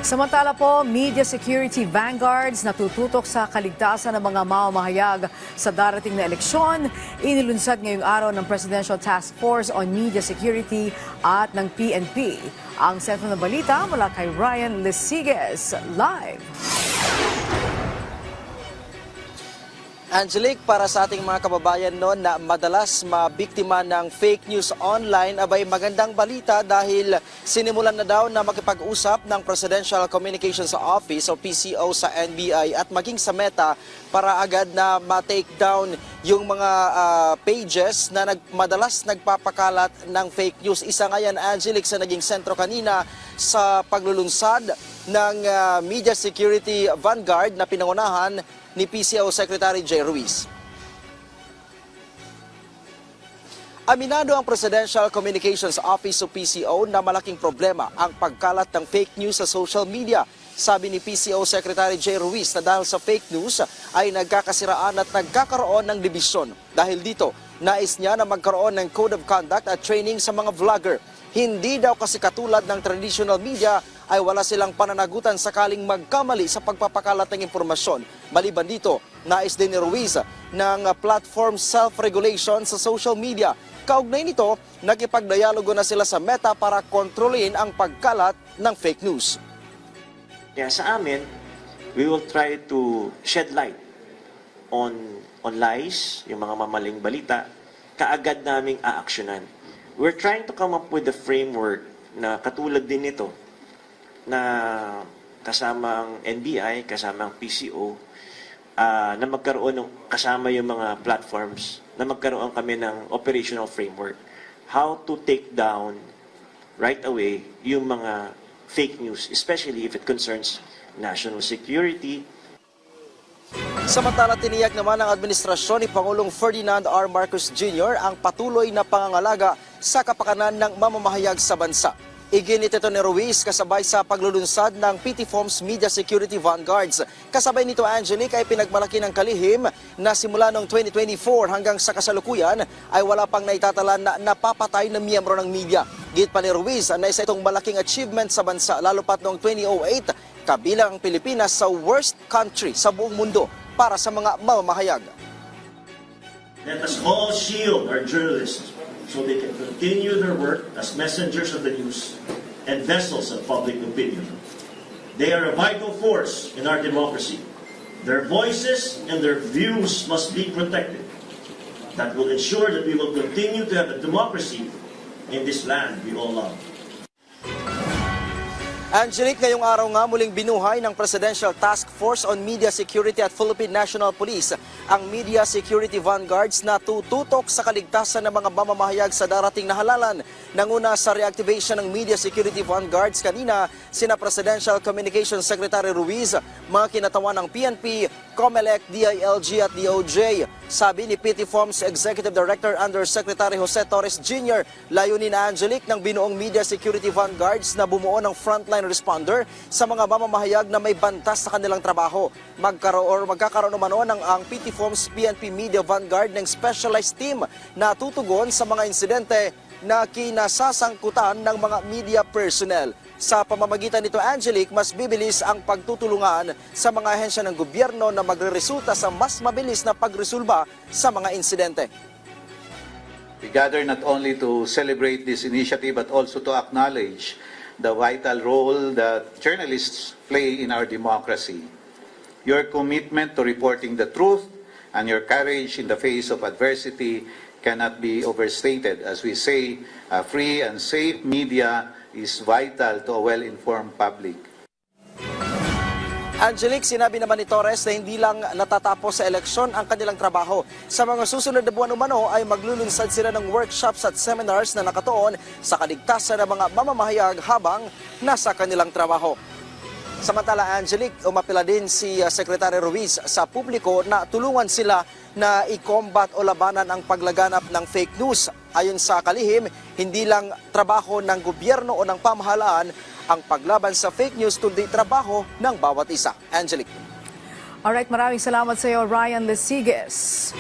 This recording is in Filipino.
Samantala po, media security vanguards natututok sa kaligtasan ng mga mamamahayag sa darating na eleksyon. Inilunsad ngayong araw ng Presidential Task Force on Media Security at ng PNP. Ang sentro ng balita mula kay Ryan Lesiges, live. Angelique, para sa ating mga kababayan noon na madalas mabiktima ng fake news online, abay magandang balita dahil sinimulan na daw na makipag-usap ng Presidential Communications Office o PCO sa NBI at maging sa Meta para agad na ma-take down yung mga pages na madalas nagpapakalat ng fake news. Isa nga yan, Angelique, sa naging sentro kanina sa paglulunsad ng Media Security Vanguard na pinangunahan ni PCO Secretary Jay Ruiz. Aminado ang Presidential Communications Office o PCO na malaking problema ang pagkalat ng fake news sa social media. Sabi ni PCO Secretary Jay Ruiz na dahil sa fake news ay nagkakasiraan at nagkakaroon ng dibisyon. Dahil dito, nais niya na magkaroon ng code of conduct at training sa mga vlogger. Hindi daw kasi katulad ng traditional media ay wala silang pananagutan sakaling magkamali sa pagpapakalat ng impormasyon. Maliban dito, nais din ni Ruiz ng platform self-regulation sa social media. Kaugnay nito, nakipagdialogo na sila sa Meta para kontrolin ang pagkalat ng fake news. Kaya sa amin, we will try to shed light on lies, yung mga mamaling balita, kaagad naming aaksyonan. We're trying to come up with a framework na katulad din nito na kasama ang NBI, kasama ang PCO, na magkaroon ng kasama yung mga platforms, na magkaroon kami ng operational framework. How to take down right away yung mga fake news, especially if it concerns national security. Samantala, tiniyak naman ng administrasyon ni Pangulong Ferdinand R. Marcos Jr. ang patuloy na pangangalaga sa kapakanan ng mamamahayag sa bansa. Iginit ito ni Ruiz kasabay sa paglulunsad ng PTFOMS Media Security Vanguards. Kasabay nito, Angelique, ay pinagmalaki ng kalihim na simula noong 2024 hanggang sa kasalukuyan ay wala pang naitatalan na napapatay na miyembro ng media. Git pa ni Ruiz na isa itong malaking achievement sa bansa lalo pat noong 2008 kabilang ang Pilipinas sa worst country sa buong mundo para sa mga mamamahayag. Let us all shield our journalists so they can continue their work as messengers of the news and vessels of public opinion. They are a vital force in our democracy. Their voices and their views must be protected. That will ensure that we will continue to have a democracy in this land we all love. Angelique, ngayong araw nga muling binuhay ng Presidential Task Force on Media Security at Philippine National Police ang Media Security Vanguards na tututok sa kaligtasan ng mga mamamahayag sa darating na halalan. Nanguna sa reactivation ng Media Security Vanguards kanina, sina Presidential Communications Secretary Ruiz, mga kinatawan ng PNP, COMELEC, DILG at DOJ. Sabi ni PTFOMS Executive Director Undersecretary Jose Torres Jr., layunin na Angelique ng binuong Media Security Vanguards na bumuo ng frontline responder sa mga mamamahayag na may bantas sa kanilang trabaho. Magkakaroon umano ng ang PTFOMS PNP Media Vanguard ng specialized team na tutugon sa mga insidente na kinasasangkutan ng mga media personnel. Sa pamamagitan nito, Angelique, mas bibilis ang pagtutulungan sa mga ahensya ng gobyerno na magreresulta sa mas mabilis na pagresolba sa mga insidente. We gather not only to celebrate this initiative but also to acknowledge the vital role that journalists play in our democracy. Your commitment to reporting the truth and your courage in the face of adversity cannot be overstated. As we say, a free and safe media is vital to a well-informed public. Angelique, sinabi naman ni Torres na hindi lang natatapos sa eleksyon ang kanilang trabaho. Sa mga susunod na buwan umano ay maglulunsad sila ng workshops at seminars na nakatuon sa kaligtasan ng mga mamamahayag habang nasa kanilang trabaho. Samantala, Angelique, umapila din si Secretary Ruiz sa publiko na tulungan sila na i-combat o labanan ang paglaganap ng fake news. Ayon sa kalihim, hindi lang trabaho ng gobyerno o ng pamahalaan ang paglaban sa fake news, kundi trabaho ng bawat isa. Angelique. Alright, maraming salamat sa iyo, Ryan Lesiges.